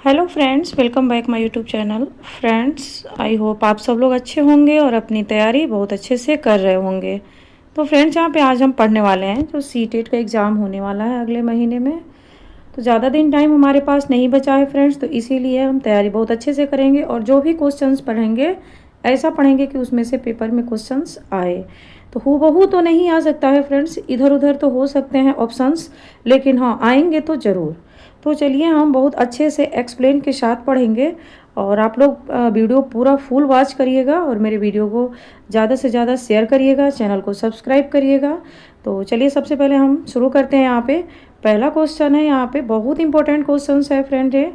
Hello friends, welcome back my YouTube channel. Friends, I hope आप सब लोग अच्छे होंगे और अपनी तैयारी बहुत अच्छे से कर रहे होंगे। तो फ्रेंड्स, यहाँ पे आज हम पढ़ने वाले हैं जो सीटेट का एग्ज़ाम होने वाला है अगले महीने में। तो ज़्यादा दिन टाइम हमारे पास नहीं बचा है फ्रेंड्स, तो इसीलिए हम तैयारी बहुत अच्छे से करेंगे और जो भी क्वेश्चंस पढ़ेंगे ऐसा पढ़ेंगे कि उसमें से पेपर में क्वेश्चंस आए। तो हूबहू तो नहीं आ सकता है फ्रेंड्स, इधर उधर तो हो सकते हैं ऑप्शंस, लेकिन हाँ आएंगे तो ज़रूर। तो चलिए हम बहुत अच्छे से एक्सप्लेन के साथ पढ़ेंगे और आप लोग वीडियो पूरा फुल वॉच करिएगा और मेरे वीडियो को ज़्यादा से ज़्यादा शेयर करिएगा, चैनल को सब्सक्राइब करिएगा। तो चलिए सबसे पहले हम शुरू करते हैं। यहाँ पे पहला क्वेश्चन है, यहाँ पे बहुत इंपॉर्टेंट क्वेश्चन है फ्रेंड। ये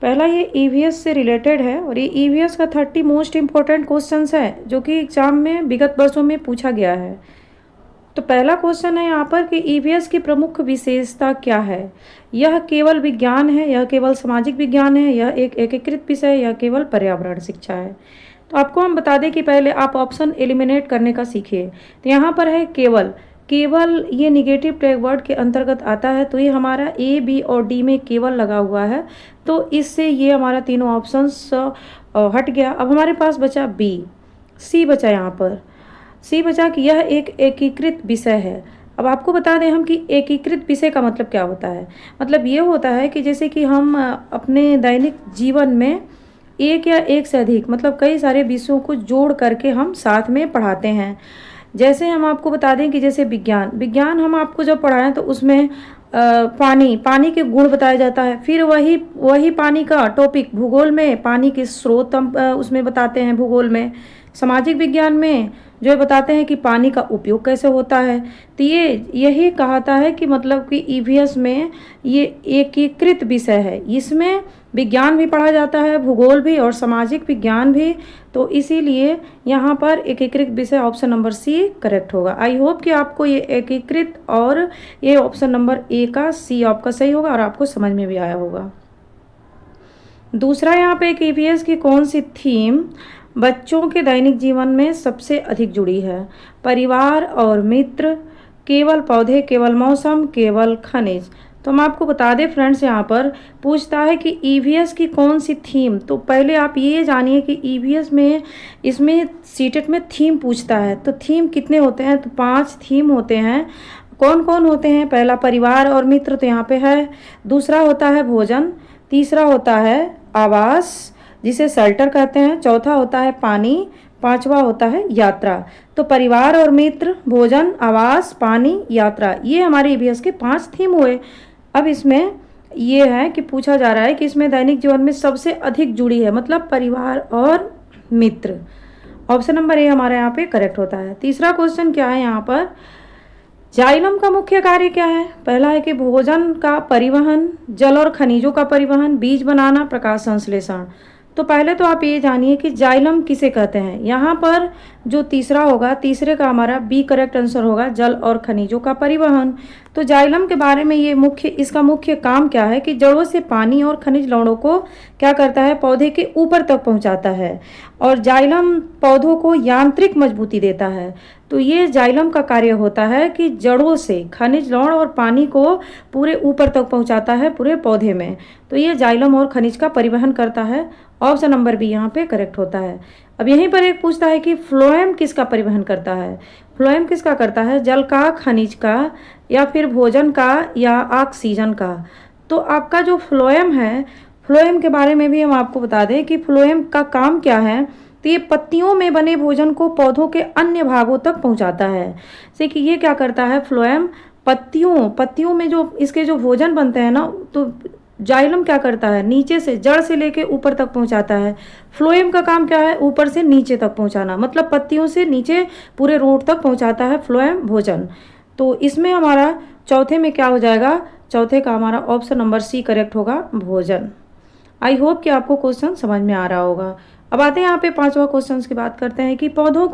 पहला, ये ईवीएस से रिलेटेड है और ये ईवीएस का 30 मोस्ट इम्पोर्टेंट क्वेश्चंस है जो कि एग्जाम में विगत वर्षों में पूछा गया है। तो पहला क्वेश्चन है यहाँ पर कि ईवीएस की प्रमुख विशेषता क्या है। यह केवल विज्ञान है, यह केवल सामाजिक विज्ञान है, यह एक एकीकृत विषय है, यह केवल पर्यावरण शिक्षा है। तो आपको हम बता दें कि पहले आप ऑप्शन एलिमिनेट करने का सीखिए। तो यहाँ पर है केवल। केवल ये निगेटिव टैग वर्ड के अंतर्गत आता है, तो ये हमारा ए बी और डी में केवल लगा हुआ है, तो इससे ये हमारा तीनों ऑप्शंस हट गया। अब हमारे पास बचा बी। सी बचा यहाँ पर। सी बचा कि यह एक एकीकृत विषय है। अब आपको बता दें हम कि एकीकृत विषय का मतलब क्या होता है। मतलब ये होता है कि जैसे कि हम अपने दैनिक जीवन में एक या एक से अधिक मतलब कई सारे विषयों को जोड़ करके हम साथ में पढ़ाते हैं। जैसे हम आपको बता दें कि जैसे विज्ञान हम आपको जब पढ़ाएं तो उसमें पानी के गुण बताया जाता है। फिर वही पानी का टॉपिक भूगोल में पानी के स्रोत हम उसमें बताते हैं भूगोल में। सामाजिक विज्ञान में जो बताते हैं कि पानी का उपयोग कैसे होता है। तो ये यही कहता है कि मतलब कि ईवीएस में ये एकीकृत विषय है, इसमें विज्ञान भी पढ़ा जाता है, भूगोल भी और सामाजिक विज्ञान भी। तो इसीलिए यहाँ पर एकीकृत विषय ऑप्शन नंबर सी करेक्ट होगा। आई होप कि आपको ये एकीकृत और ये ऑप्शन नंबर ए का सी आपका सही होगा और आपको समझ में भी आया होगा। दूसरा, यहाँ पे ईवीएस की कौन सी थीम बच्चों के दैनिक जीवन में सबसे अधिक जुड़ी है। परिवार और मित्र, केवल पौधे, केवल मौसम, केवल खनिज। तो हम आपको बता दें फ्रेंड्स, यहाँ पर पूछता है कि ईवीएस की कौन सी थीम। तो पहले आप ये जानिए कि ईवीएस में इसमें सीटेट में थीम पूछता है। तो थीम कितने होते हैं, तो 5 थीम होते हैं। कौन कौन होते हैं। पहला परिवार और मित्र, तो यहाँ पे है। दूसरा होता है भोजन। तीसरा होता है आवास जिसे शेल्टर कहते हैं। चौथा होता है पानी। पांचवा होता है यात्रा। तो परिवार और मित्र, भोजन, आवास, पानी, यात्रा, ये हमारे ईवीएस के 5 थीम हुए। अब इसमें ये है कि पूछा जा रहा है कि इसमें दैनिक जीवन में सबसे अधिक जुड़ी है, मतलब परिवार और मित्र। ऑप्शन नंबर ए हमारे यहाँ पे करेक्ट होता है। तीसरा क्वेश्चन क्या है यहाँ पर, जाइलम का मुख्य कार्य क्या है। पहला है कि भोजन का परिवहन, जल और खनिजों का परिवहन, बीज बनाना, प्रकाश संश्लेषण। तो पहले तो आप ये जानिए कि जाइलम किसे कहते हैं। यहाँ पर जो तीसरा होगा, तीसरे का हमारा बी करेक्ट आंसर होगा, जल और खनिजों का परिवहन। तो जाइलम के बारे में ये इसका मुख्य काम क्या है कि जड़ों से पानी और खनिज लवणों को क्या करता है, पौधे के ऊपर तक पहुँचाता है और जाइलम पौधों को यांत्रिक मजबूती देता है। तो ये जाइलम का कार्य होता है कि जड़ों से खनिज लवण और पानी को पूरे ऊपर तक पहुंचाता है पूरे पौधे में। तो ये जाइलम और खनिज का परिवहन करता है। ऑप्शन नंबर बी यहाँ पे करेक्ट होता है। अब यहीं पर एक पूछता है कि फ्लोएम किसका परिवहन करता है। फ्लोएम किसका करता है, जल का, खनिज का, या फिर भोजन का, या ऑक्सीजन का। तो आपका जो फ्लोएम है, फ्लोएम के बारे में भी हम आपको बता दें कि फ्लोएम का काम क्या है। तो ये पत्तियों में बने भोजन को पौधों के अन्य भागों तक पहुंचाता है। जैसे कि ये क्या करता है फ्लोएम, पत्तियों में जो इसके जो भोजन बनते हैं ना, तो जाइलम क्या करता है, नीचे से जड़ से लेके ऊपर तक पहुंचाता है। फ्लोएम का काम क्या है, ऊपर से नीचे तक पहुंचाना, मतलब पत्तियों से नीचे पूरे रूट तक पहुंचाता है फ्लोएम भोजन। तो इसमें हमारा चौथे में क्या हो जाएगा, चौथे का हमारा ऑप्शन नंबर सी करेक्ट होगा, भोजन। आई होप कि आपको क्वेश्चन समझ में आ रहा होगा। अब आते हैं यहाँ पे 5वां क्वेश्चन की बात करते हैं कि बच्चों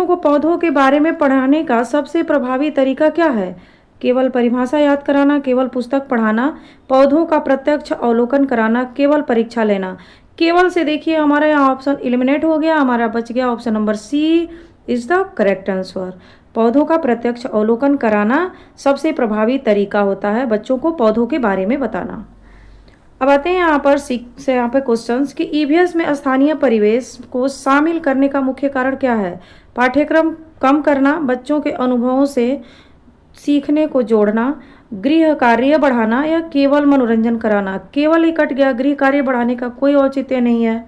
को पौधों के बारे में पढ़ाने का सबसे प्रभावी तरीका क्या है। केवल परिभाषा याद कराना, केवल पुस्तक पढ़ाना, पौधों का प्रत्यक्ष अवलोकन कराना, केवल परीक्षा लेना। केवल से देखिए हमारा यहाँ ऑप्शन एलिमिनेट हो गया, हमारा बच गया option number C is the correct answer. पौधों का प्रत्यक्ष अवलोकन कराना सबसे प्रभावी तरीका होता है बच्चों को पौधों के बारे में बताना। अब आते हैं यहाँ पर यहाँ पे क्वेश्चंस कि ईवीएस में स्थानीय परिवेश को शामिल करने का मुख्य कारण क्या है। पाठ्यक्रम कम करना, बच्चों के अनुभवों से सीखने को जोड़ना, गृह कार्य बढ़ाना या केवल मनोरंजन कराना। केवल ही कट गया, गृह कार्य बढ़ाने का कोई औचित्य नहीं है।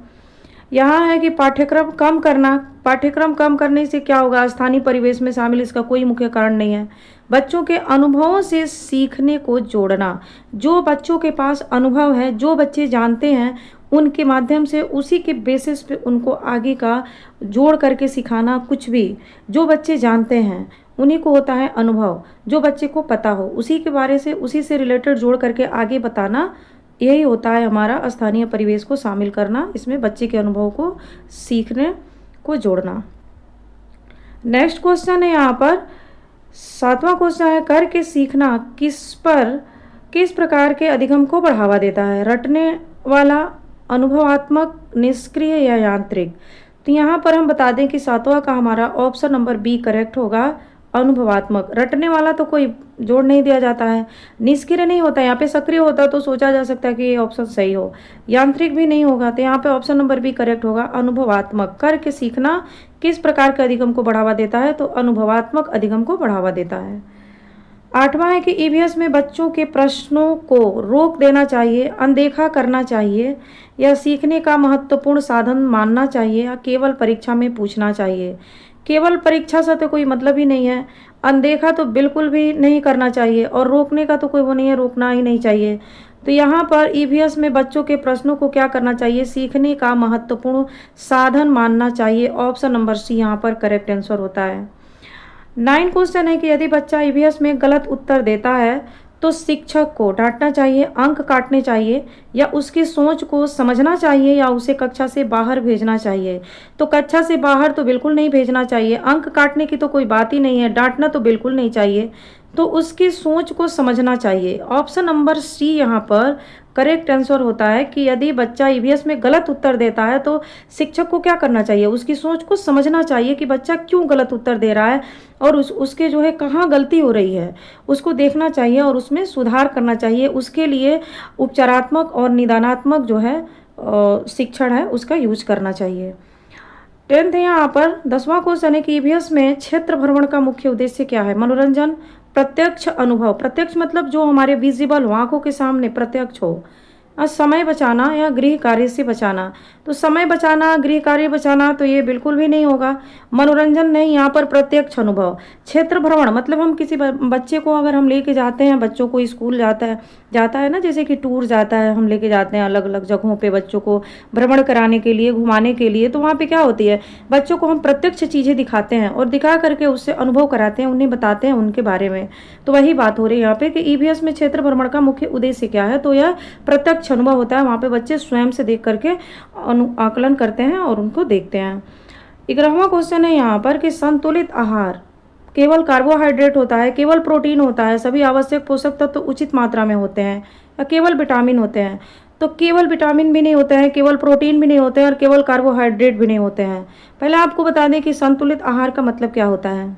यहाँ है कि पाठ्यक्रम कम करना, पाठ्यक्रम कम करने से क्या होगा, स्थानीय परिवेश में शामिल, इसका कोई मुख्य कारण नहीं है। बच्चों के अनुभवों से सीखने को जोड़ना, जो बच्चों के पास अनुभव है, जो बच्चे जानते हैं उनके माध्यम से उसी के बेसिस पे उनको आगे का जोड़ करके सिखाना। कुछ भी जो बच्चे जानते हैं उन्हीं को होता है अनुभव, जो बच्चे को पता हो उसी के बारे से, उसी से रिलेटेड जोड़ करके आगे बताना, यही होता है हमारा स्थानीय परिवेश को शामिल करना, इसमें बच्चे के अनुभव को सीखने को जोड़ना। नेक्स्ट क्वेश्चन है यहाँ पर 7वां क्वेश्चन है, करके सीखना किस प्रकार के अधिगम को बढ़ावा देता है। रटने वाला, अनुभवात्मक, निष्क्रिय या यांत्रिक। तो यहाँ पर हम बता दें कि 7वां का हमारा ऑप्शन नंबर बी करेक्ट होगा, अनुभवात्मक। रटने वाला तो कोई जोड़ नहीं दिया जाता है, निष्क्रिय नहीं होता, यहाँ पे सक्रिय होता तो सोचा जा सकता है कि ये ऑप्शन सही हो। यांत्रिक भी नहीं होगा, तो यहाँ पे ऑप्शन नंबर बी करेक्ट होगा, अनुभवात्मक। करके सीखना किस प्रकार के अधिगम को बढ़ावा देता है, तो अनुभवात्मक अधिगम को बढ़ावा देता है। 8वां है कि ईवीएस में बच्चों के प्रश्नों को रोक देना चाहिए, अनदेखा करना चाहिए या सीखने का महत्वपूर्ण साधन मानना चाहिए या केवल परीक्षा में पूछना चाहिए। केवल परीक्षा से तो कोई मतलब ही नहीं है, अनदेखा तो बिल्कुल भी नहीं करना चाहिए और रोकने का तो कोई वो नहीं है, रोकना ही नहीं चाहिए। तो यहाँ पर ईवीएस में बच्चों के प्रश्नों को क्या करना चाहिए, सीखने का महत्वपूर्ण साधन मानना चाहिए। ऑप्शन नंबर सी यहाँ पर करेक्ट आंसर होता है। 9 क्वेश्चन है कि यदि बच्चा ईवीएस में गलत उत्तर देता है तो शिक्षक को डांटना चाहिए, अंक काटने चाहिए या उसकी सोच को समझना चाहिए या उसे कक्षा से बाहर भेजना चाहिए। तो कक्षा से बाहर तो बिल्कुल नहीं भेजना चाहिए, अंक काटने की तो कोई बात ही नहीं है, डांटना तो बिल्कुल नहीं चाहिए, तो उसकी सोच को समझना चाहिए। ऑप्शन नंबर सी यहाँ पर करेक्ट आंसर होता है कि यदि बच्चा ईवीएस में गलत उत्तर देता है तो शिक्षक को क्या करना चाहिए, उसकी सोच को समझना चाहिए कि बच्चा क्यों गलत उत्तर दे रहा है और उसके जो है कहाँ गलती हो रही है, उसको देखना चाहिए और उसमें सुधार करना चाहिए। उसके लिए उपचारात्मक और निदानात्मक जो है शिक्षण है उसका यूज करना चाहिए। 10th है यहाँ पर 10वां क्वेश्चन है कि ईवीएस में क्षेत्र भ्रमण का मुख्य उद्देश्य क्या है। मनोरंजन, प्रत्यक्ष अनुभव, प्रत्यक्ष मतलब जो हमारे विजिबल हो, आंखों के सामने प्रत्यक्ष हो, समय बचाना या गृह कार्य से बचाना। तो समय बचाना, गृह कार्य बचाना तो ये बिल्कुल भी नहीं होगा, मनोरंजन नहीं, यहाँ पर प्रत्यक्ष अनुभव। क्षेत्र भ्रमण मतलब हम किसी बच्चे को अगर हम लेके जाते हैं, बच्चों को स्कूल जाता है ना, जैसे कि टूर जाता है, हम लेके जाते हैं अलग अलग जगहों पे बच्चों को भ्रमण कराने के लिए, घुमाने के लिए, तो वहाँ पे क्या होती है, बच्चों को हम प्रत्यक्ष चीज़ें दिखाते हैं और दिखा करके उससे अनुभव कराते हैं, उन्हें बताते हैं उनके बारे में। तो वही बात हो रही है यहाँ पे कि ईवीएस में क्षेत्र भ्रमण का मुख्य उद्देश्य क्या है, तो यह प्रत्यक्ष अनुभव होता है। वहाँ पे बच्चे स्वयं से देख करके आकलन करते हैं और उनको देखते हैं। 11वां क्वेश्चन है यहाँ पर कि संतुलित आहार केवल कार्बोहाइड्रेट होता है, केवल प्रोटीन होता है, सभी आवश्यक पोषक तत्व तो उचित मात्रा में होते हैं या केवल विटामिन होते हैं। तो केवल विटामिन भी नहीं होते हैं, केवल प्रोटीन भी नहीं होते हैं और केवल कार्बोहाइड्रेट भी नहीं होते हैं। पहले आपको बता दें कि संतुलित आहार का मतलब क्या होता है।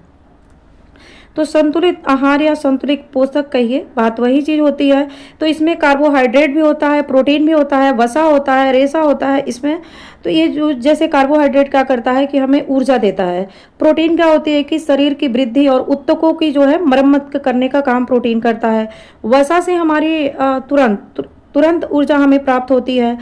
तो संतुलित आहार या संतुलित पोषक कहिए, बात वही चीज़ होती है। तो इसमें कार्बोहाइड्रेट भी होता है, प्रोटीन भी होता है, वसा होता है, रेशा होता है इसमें। तो ये जो जैसे कार्बोहाइड्रेट क्या करता है कि हमें ऊर्जा देता है, प्रोटीन क्या होती है कि शरीर की वृद्धि और ऊतकों की जो है मरम्मत करने का काम प्रोटीन करता है। वसा से हमारी तुरंत ऊर्जा हमें प्राप्त होती है।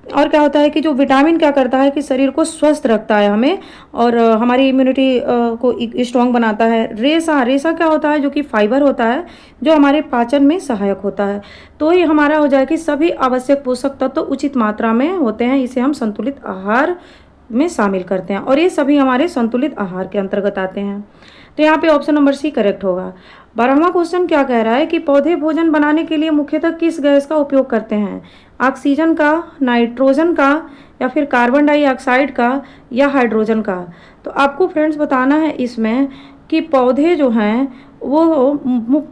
और क्या होता है कि जो विटामिन क्या करता है कि शरीर को स्वस्थ रखता है हमें और हमारी इम्यूनिटी को स्ट्रॉन्ग बनाता है। रेशा क्या होता है, जो कि फाइबर होता है, जो हमारे पाचन में सहायक होता है। तो ये हमारा हो जाए कि सभी आवश्यक पोषक तत्व तो उचित मात्रा में होते हैं, इसे हम संतुलित आहार में शामिल करते हैं और ये सभी हमारे संतुलित आहार के अंतर्गत आते हैं। तो यहाँ पे ऑप्शन नंबर सी करेक्ट होगा। 12वां क्वेश्चन क्या कह रहा है कि पौधे भोजन बनाने के लिए मुख्यतः किस गैस का उपयोग करते हैं, ऑक्सीजन का, नाइट्रोजन का या फिर कार्बन डाइऑक्साइड का या हाइड्रोजन का। तो आपको फ्रेंड्स बताना है इसमें कि पौधे जो हैं वो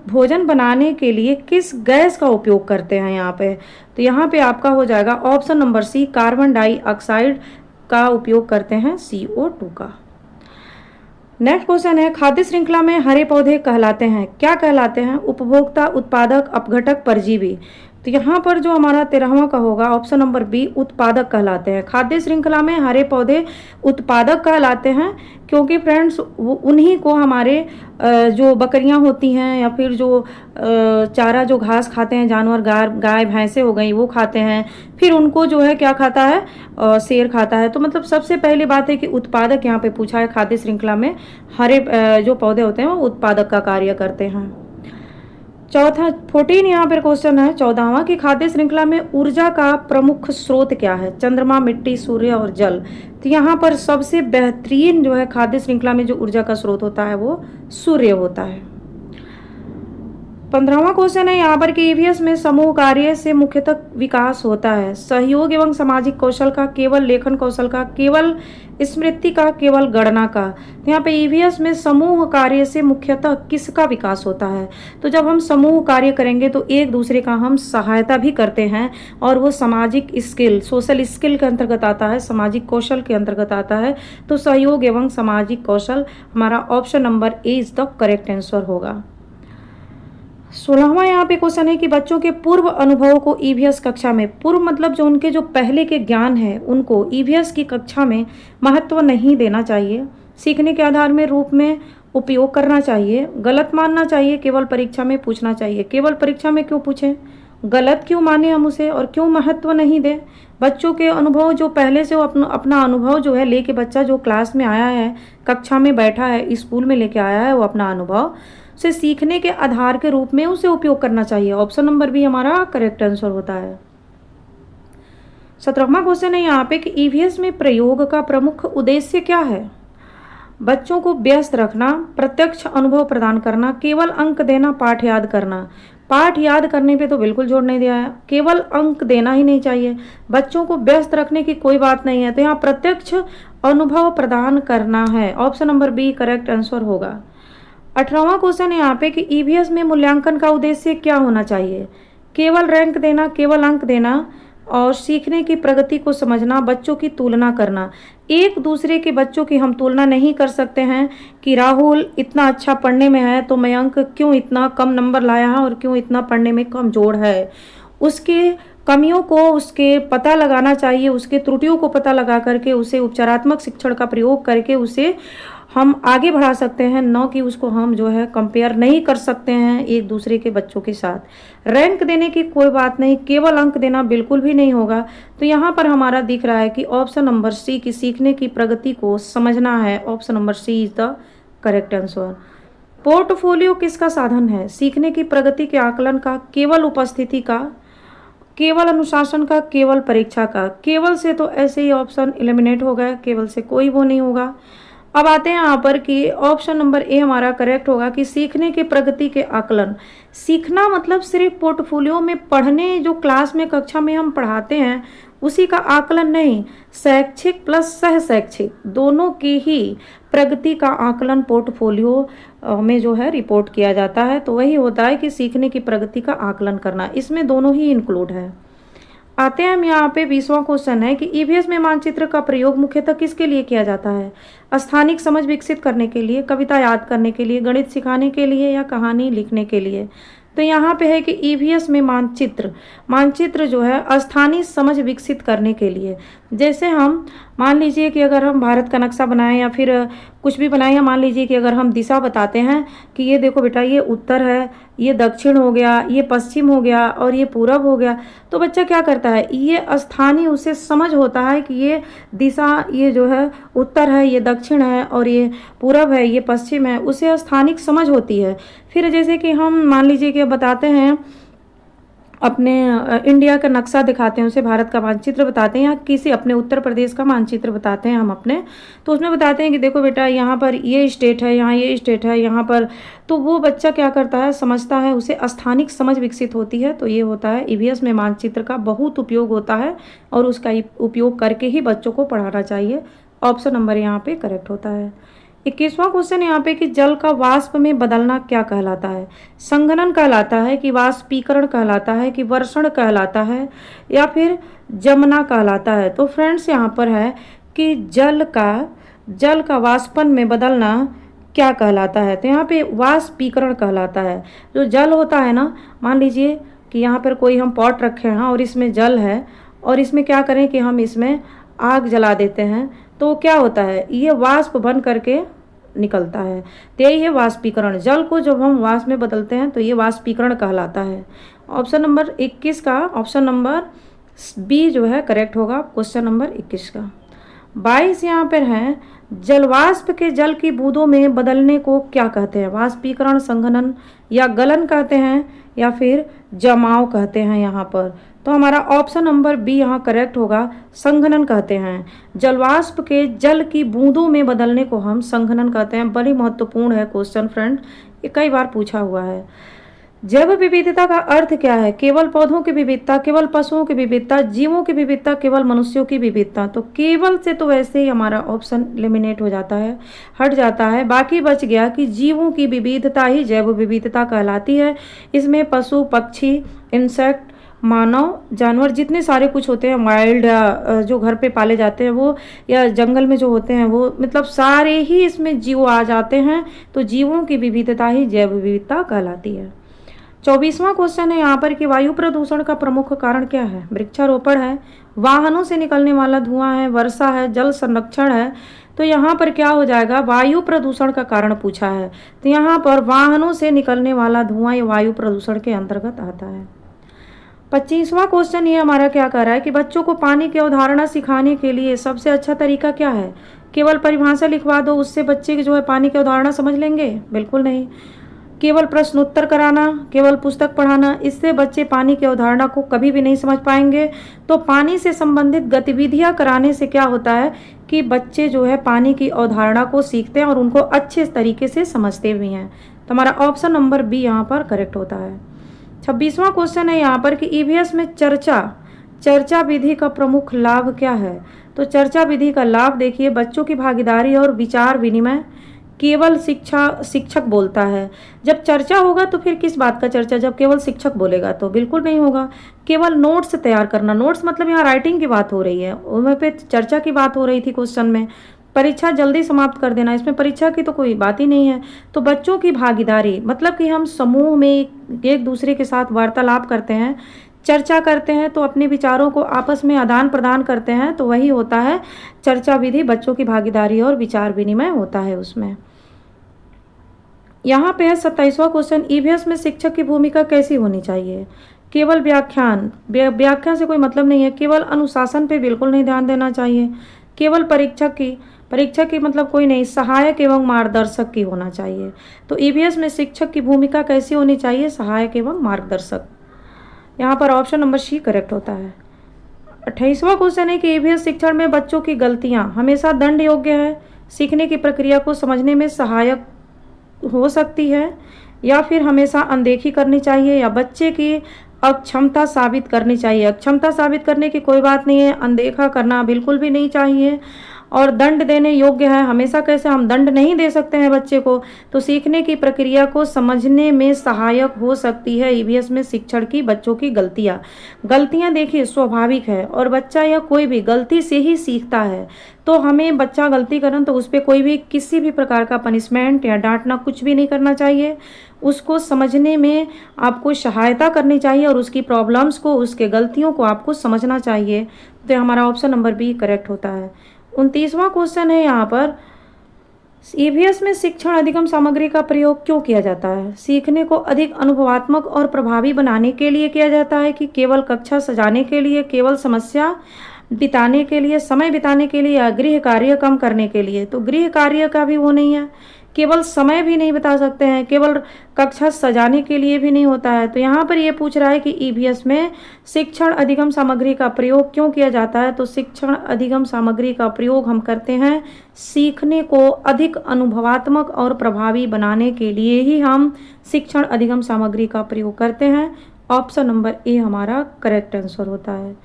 भोजन बनाने के लिए किस गैस का उपयोग करते हैं यहाँ पे। तो यहाँ पे आपका हो जाएगा option number C, carbon dioxide का उपयोग करते हैं, CO2 का। नेक्स्ट क्वेश्चन है, खाद्य श्रृंखला में हरे पौधे कहलाते हैं, क्या कहलाते हैं? उपभोक्ता, उत्पादक, अपघटक, परजीवी। तो यहाँ पर जो हमारा 13वां का होगा ऑप्शन नंबर बी, उत्पादक कहलाते हैं। खाद्य श्रृंखला में हरे पौधे उत्पादक कहलाते हैं, क्योंकि फ्रेंड्स उन्हीं को हमारे जो बकरियां होती हैं या फिर जो चारा जो घास खाते हैं जानवर, गाय भैंसे हो गई, वो खाते हैं। फिर उनको जो है क्या खाता है, शेर खाता है। तो मतलब सबसे पहली बात है कि उत्पादक यहाँ पे पूछा है। खाद्य श्रृंखला में हरे जो पौधे होते हैं वो उत्पादक का कार्य करते हैं। चौथा 14 यहाँ पर क्वेश्चन है 14वां कि खाद्य श्रृंखला में ऊर्जा का प्रमुख स्रोत क्या है? चंद्रमा, मिट्टी, सूर्य और जल। तो यहाँ पर सबसे बेहतरीन जो है खाद्य श्रृंखला में जो ऊर्जा का स्रोत होता है वो सूर्य होता है। 15वां क्वेश्चन है यहाँ पर कि ईवीएस में समूह कार्य से मुख्यतः विकास होता है। सहयोग एवं सामाजिक कौशल का, केवल लेखन कौशल का, केवल स्मृति का, केवल गणना का। तो यहाँ पे ईवीएस में समूह कार्य से मुख्यतः किसका विकास होता है? तो जब हम समूह कार्य करेंगे तो एक दूसरे का हम सहायता भी करते हैं, और वो सामाजिक स्किल, सोशल स्किल के अंतर्गत आता है, सामाजिक कौशल के अंतर्गत आता है। तो सहयोग एवं सामाजिक कौशल हमारा option number A is the correct answer होगा। 16वां यहाँ पे क्वेश्चन है कि बच्चों के पूर्व अनुभवों को ईवीएस कक्षा में, पूर्व मतलब जो उनके जो पहले के ज्ञान है उनको ईवीएस की कक्षा में महत्व नहीं देना चाहिए, सीखने के आधार में रूप में उपयोग करना चाहिए, गलत मानना चाहिए, केवल परीक्षा में पूछना चाहिए। केवल परीक्षा में क्यों पूछें, गलत क्यों माने हम उसे, और क्यों महत्व नहीं दें? बच्चों के अनुभव जो पहले से वो अपना अनुभव जो है लेके, बच्चा जो क्लास में आया है, कक्षा में बैठा है, स्कूल में लेके आया है, वो अपना अनुभव से सीखने के आधार के रूप में उसे उपयोग करना चाहिए। ऑप्शन नंबर बी हमारा करेक्ट आंसर होता है। 17वां क्वेश्चन है यहाँ पे कि ईवीएस में प्रयोग का प्रमुख उद्देश्य क्या है? बच्चों को व्यस्त रखना, प्रत्यक्ष अनुभव प्रदान करना, केवल अंक देना, पाठ याद करना। पाठ याद करने पे तो बिल्कुल जोर नहीं दिया है, केवल अंक देना ही नहीं चाहिए, बच्चों को व्यस्त रखने की कोई बात नहीं है। तो यहाँ प्रत्यक्ष अनुभव प्रदान करना है, option number B correct answer होगा। 18वां क्वेश्चन है यहाँ पे कि ईवीएस में मूल्यांकन का उद्देश्य क्या होना चाहिए? केवल रैंक देना, केवल अंक देना, और सीखने की प्रगति को समझना, बच्चों की तुलना करना। एक दूसरे के बच्चों की हम तुलना नहीं कर सकते हैं कि राहुल इतना अच्छा पढ़ने में है तो मयंक क्यों इतना कम नंबर लाया है और क्यों इतना पढ़ने में कमजोर है। उसके कमियों को उसके पता लगाना चाहिए, उसके त्रुटियों को पता लगा करके उसे उपचारात्मक शिक्षण का प्रयोग करके उसे हम आगे बढ़ा सकते हैं, न कि उसको हम जो है कंपेयर नहीं कर सकते हैं एक दूसरे के बच्चों के साथ। रैंक देने की कोई बात नहीं, केवल अंक देना बिल्कुल भी नहीं होगा। तो यहाँ पर हमारा दिख रहा है कि ऑप्शन नंबर सी की सीखने की प्रगति को समझना है, option number C is the correct answer. Portfolio किसका साधन है? सीखने की प्रगति के आकलन का, केवल उपस्थिति का, केवल अनुशासन का, केवल परीक्षा का। केवल से तो ऐसे ही ऑप्शन एलिमिनेट हो गया, केवल से कोई वो नहीं होगा। अब आते हैं यहाँ पर कि ऑप्शन नंबर ए हमारा करेक्ट होगा कि सीखने के प्रगति के आकलन। सीखना मतलब सिर्फ पोर्टफोलियो में पढ़ने, जो क्लास में कक्षा में हम पढ़ाते हैं उसी का आकलन नहीं, शैक्षिक प्लस सह शैक्षिक दोनों की ही प्रगति का आकलन पोर्टफोलियो में जो है रिपोर्ट किया जाता है। तो वही होता है कि सीखने की प्रगति का आकलन करना, इसमें दोनों ही इंक्लूड है। आते हैं हम यहाँ पे 20वां क्वेश्चन है कि ईवीएस में मानचित्र का प्रयोग मुख्यतः किसके लिए किया जाता है? स्थानिक समझ विकसित करने के लिए, कविता याद करने के लिए, गणित सिखाने के लिए, या कहानी लिखने के लिए। तो यहाँ पे है कि ईवीएस में मानचित्र जो है स्थानीय समझ विकसित करने के लिए। जैसे हम मान लीजिए कि अगर हम भारत का नक्शा बनाएं या फिर कुछ भी बनाएं, या मान लीजिए कि अगर हम दिशा बताते हैं कि ये देखो बेटा ये उत्तर है, ये दक्षिण हो गया, ये पश्चिम हो गया और ये पूरब हो गया, तो बच्चा क्या करता है, ये स्थानीय उसे समझ होता है कि ये दिशा, ये जो है उत्तर है, ये दक्षिण है और ये पूरब है, ये पश्चिम है, उसे स्थानिक समझ होती है। फिर जैसे कि हम मान लीजिए कि बताते हैं अपने इंडिया का नक्शा दिखाते हैं, उसे भारत का मानचित्र बताते हैं, या किसी अपने उत्तर प्रदेश का मानचित्र बताते हैं हम अपने, तो उसमें बताते हैं कि देखो बेटा यहाँ पर ये स्टेट है, यहाँ ये स्टेट है, यहाँ पर, तो वो बच्चा क्या करता है, समझता है, उसे स्थानिक समझ विकसित होती है। तो ये होता है ईवीएस में मानचित्र का बहुत उपयोग होता है और उसका उपयोग करके ही बच्चों को पढ़ाना चाहिए। ऑप्शन नंबर यहाँ पे करेक्ट होता है। 21वां क्वेश्चन यहाँ पे कि जल का वाष्प में बदलना क्या कहलाता है? संघनन कहलाता है कि वाष्पीकरण कहलाता है कि वर्षण कहलाता है या फिर जमना कहलाता है? तो फ्रेंड्स यहाँ पर है कि जल का वाष्पन में बदलना क्या कहलाता है? तो यहाँ पे वाष्पीकरण कहलाता है। जो जल होता है ना, मान लीजिए कि यहाँ पर कोई हम पॉट रखे हैं और इसमें जल है और इसमें क्या करें कि हम इसमें आग जला देते हैं, तो क्या होता है, ये वाष्प बन करके निकलता है। तो यही है वाष्पीकरण। जल को जब हम वाष्प में बदलते हैं तो ये वाष्पीकरण कहलाता है। ऑप्शन नंबर 21 का ऑप्शन नंबर बी जो है करेक्ट होगा क्वेश्चन नंबर 21 का। 22 यहाँ पर है, जलवाष्प के जल की बूंदों में बदलने को क्या कहते हैं? वाष्पीकरण, संघनन या गलन कहते हैं या फिर जमाव कहते हैं यहाँ पर? तो हमारा ऑप्शन नंबर बी यहाँ करेक्ट होगा, संघनन कहते हैं। जलवाष्प के जल की बूंदों में बदलने को हम संघनन कहते हैं। बड़ी महत्वपूर्ण है क्वेश्चन फ्रेंड, ये कई बार पूछा हुआ है। जैव विविधता का अर्थ क्या है? केवल पौधों की विविधता, केवल पशुओं की विविधता, जीवों की विविधता, केवल मनुष्यों की विविधता। तो केवल से तो वैसे ही हमारा ऑप्शन एलिमिनेट हो जाता है, हट जाता है। बाकी बच गया कि जीवों की विविधता ही जैव विविधता कहलाती है। इसमें पशु, पक्षी, इंसेक्ट, मानव, जानवर, जितने सारे कुछ होते हैं, वाइल्ड जो घर पे पाले जाते हैं वो, या जंगल में जो होते हैं वो, मतलब सारे ही इसमें जीव आ जाते हैं। तो जीवों की विविधता ही जैव विविधता कहलाती है। 24वां क्वेश्चन है यहाँ पर कि वायु प्रदूषण का प्रमुख कारण क्या है? वृक्षारोपण है, वाहनों से निकलने वाला धुआं है, वर्षा है, जल संरक्षण है। तो यहाँ पर क्या हो जाएगा, वायु प्रदूषण का कारण पूछा है, तो यहाँ पर वाहनों से निकलने वाला धुआं ये वायु प्रदूषण के अंतर्गत आता है। 25वां क्वेश्चन ये हमारा क्या कर रहा है कि बच्चों को पानी की अवधारणा सिखाने के लिए सबसे अच्छा तरीका क्या है? केवल परिभाषा लिखवा दो, उससे बच्चे की जो है पानी की अवधारणा समझ लेंगे? बिल्कुल नहीं। केवल प्रश्न उत्तर कराना, केवल पुस्तक पढ़ाना, इससे बच्चे पानी की अवधारणा को कभी भी नहीं समझ पाएंगे। तो पानी से संबंधित गतिविधियां कराने से क्या होता है कि बच्चे जो है पानी की अवधारणा को सीखते हैं और उनको अच्छे तरीके से समझते भी हैं। तो हमारा ऑप्शन नंबर बी यहाँ पर करेक्ट होता है। 26वां क्वेश्चन है यहाँ पर कि ईवीएस में चर्चा विधि का प्रमुख लाभ क्या है? तो चर्चा विधि का लाभ देखिए, बच्चों की भागीदारी और विचार विनिमय। केवल शिक्षक बोलता है। जब चर्चा होगा तो फिर किस बात का चर्चा, जब केवल शिक्षक बोलेगा तो बिल्कुल नहीं होगा। केवल नोट्स तैयार करना, नोट्स मतलब यहाँ राइटिंग की बात हो रही है, वहाँ पे चर्चा की बात हो रही थी क्वेश्चन में। परीक्षा जल्दी समाप्त कर देना, इसमें परीक्षा की तो कोई बात ही नहीं है। तो बच्चों की भागीदारी मतलब कि हम समूह में एक दूसरे के साथ वार्तालाप करते हैं, चर्चा करते हैं, तो अपने विचारों को आपस में आदान प्रदान करते हैं, तो वही होता है चर्चा विधि। बच्चों की भागीदारी और विचार विनिमय होता है उसमें। यहाँ पे है 27वां क्वेश्चन, ईवीएस में शिक्षक की भूमिका कैसी होनी चाहिए? केवल व्याख्यान से कोई मतलब नहीं है। केवल अनुशासन पे बिल्कुल नहीं ध्यान देना चाहिए। केवल परीक्षा की मतलब कोई नहीं, सहायक एवं मार्गदर्शक की होना चाहिए। तो ईवीएस में शिक्षक की भूमिका कैसी होनी चाहिए? सहायक एवं मार्गदर्शक। यहाँ पर ऑप्शन नंबर सी करेक्ट होता है। 28वां क्वेश्चन है कि ईवीएस शिक्षण में बच्चों की गलतियाँ हमेशा दंड योग्य है, सीखने की प्रक्रिया को समझने में सहायक हो सकती है, या फिर हमेशा अनदेखी करनी चाहिए, या बच्चे की अक्षमता साबित करनी चाहिए। अक्षमता साबित करने की कोई बात नहीं है, अनदेखा करना बिल्कुल भी नहीं चाहिए। और दंड देने योग्य है, हमेशा कैसे हम दंड नहीं दे सकते हैं बच्चे को। तो सीखने की प्रक्रिया को समझने में सहायक हो सकती है ईवीएस में शिक्षण की बच्चों की गलतियाँ देखिए स्वाभाविक है, और बच्चा या कोई भी गलती से ही सीखता है। तो हमें बच्चा गलती करें तो उस पर कोई भी किसी भी प्रकार का पनिशमेंट या डांटना कुछ भी नहीं करना चाहिए। उसको समझने में आपको सहायता करनी चाहिए और उसकी प्रॉब्लम्स को, उसके गलतियों को आपको समझना चाहिए। तो हमारा ऑप्शन नंबर बी करेक्ट होता है। 29वां क्वेश्चन है यहाँ पर, ईवीएस में शिक्षण अधिगम सामग्री का प्रयोग क्यों किया जाता है? सीखने को अधिक अनुभवात्मक और प्रभावी बनाने के लिए किया जाता है कि केवल कक्षा सजाने के लिए, केवल समय बिताने के लिए, या गृह कार्य कम करने के लिए? तो गृह कार्य का भी वो नहीं है, केवल समय भी नहीं बता सकते हैं, केवल कक्षा सजाने के लिए भी नहीं होता है। तो यहाँ पर ये पूछ रहा है कि ईवीएस में शिक्षण अधिगम सामग्री का प्रयोग क्यों किया जाता है? तो शिक्षण अधिगम सामग्री का प्रयोग हम करते हैं सीखने को अधिक अनुभवात्मक और प्रभावी बनाने के लिए ही हम शिक्षण अधिगम सामग्री का प्रयोग करते हैं। ऑप्शन नंबर ए हमारा करेक्ट आंसर होता है।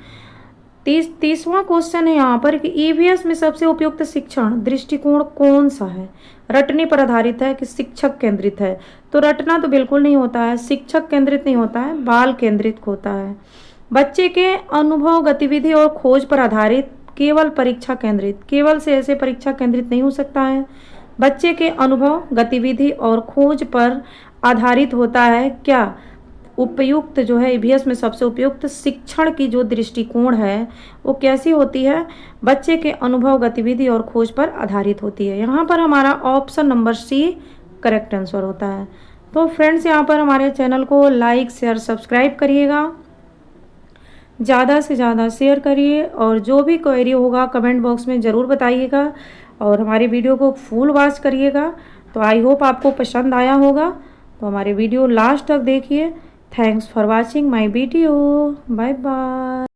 30वां क्वेश्चन है यहाँ पर कि ईवीएस में सबसे उपयुक्त शिक्षण दृष्टिकोण कौन सा है? रटने पर आधारित है कि शिक्षक केंद्रित है? तो रटना तो बिल्कुल नहीं होता है, शिक्षक केंद्रित नहीं होता है, बाल केंद्रित होता है। बच्चे के अनुभव, गतिविधि और खोज पर आधारित, केवल परीक्षा केंद्रित। केवल से ऐसे परीक्षा केंद्रित नहीं हो सकता है। बच्चे के अनुभव, गतिविधि और खोज पर आधारित होता है। क्या उपयुक्त जो है ईवीएस में सबसे उपयुक्त शिक्षण की जो दृष्टिकोण है वो कैसी होती है? बच्चे के अनुभव, गतिविधि और खोज पर आधारित होती है। यहाँ पर हमारा option number C correct answer होता है। तो फ्रेंड्स यहाँ पर हमारे चैनल को लाइक, शेयर, सब्सक्राइब करिएगा, ज़्यादा से ज़्यादा शेयर करिए और जो भी क्वेरी होगा कमेंट बॉक्स में ज़रूर बताइएगा और हमारी वीडियो को फुल वॉच करिएगा। तो आई होप आपको पसंद आया होगा। तो हमारे वीडियो लास्ट तक देखिए। Thanks for watching my video. Bye bye.